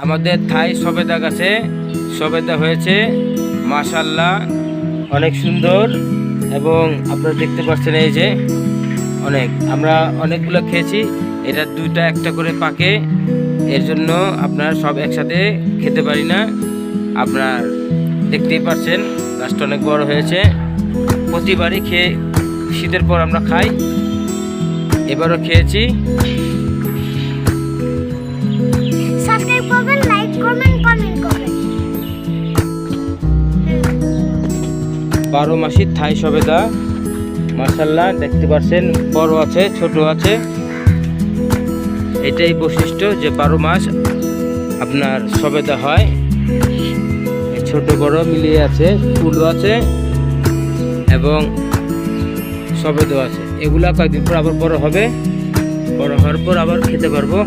আমাদের থাই সবেদা গাছে সবেদা হয়েছে মাশাআল্লাহ, অনেক সুন্দর। এবং আপনারা দেখতে পাচ্ছেন এই যে আমরা অনেকগুলো খেয়েছি। এটা দুইটা একটা করে পাকে, এর জন্য আপনার সব একসাথে খেতে পারি না। আপনার দেখতেই পাচ্ছেন গাছটা অনেক বড় হয়েছে। প্রতিবারই খেয়ে শীতের পর আমরা খাই, এবারও খেয়েছি। সাবস্ক্রাইব করবেন, লাইক করবেন, কমেন্ট করবেন। 12 মাসি থাই সবেদা মাশাআল্লাহ, দেখতে পাচ্ছেন বড় আছে ছোট আছে। এটাই বৈশিষ্ট্য যে 12 মাস আপনার সবেদা হয়, ছোট বড় মিলিয়ে আছে, ফুলও আছে এবং সবেদা আছে। এগুলা কয়েকদিন পর আবার বড় হবে, বড় হওয়ার পর আবার খেতে পারবো।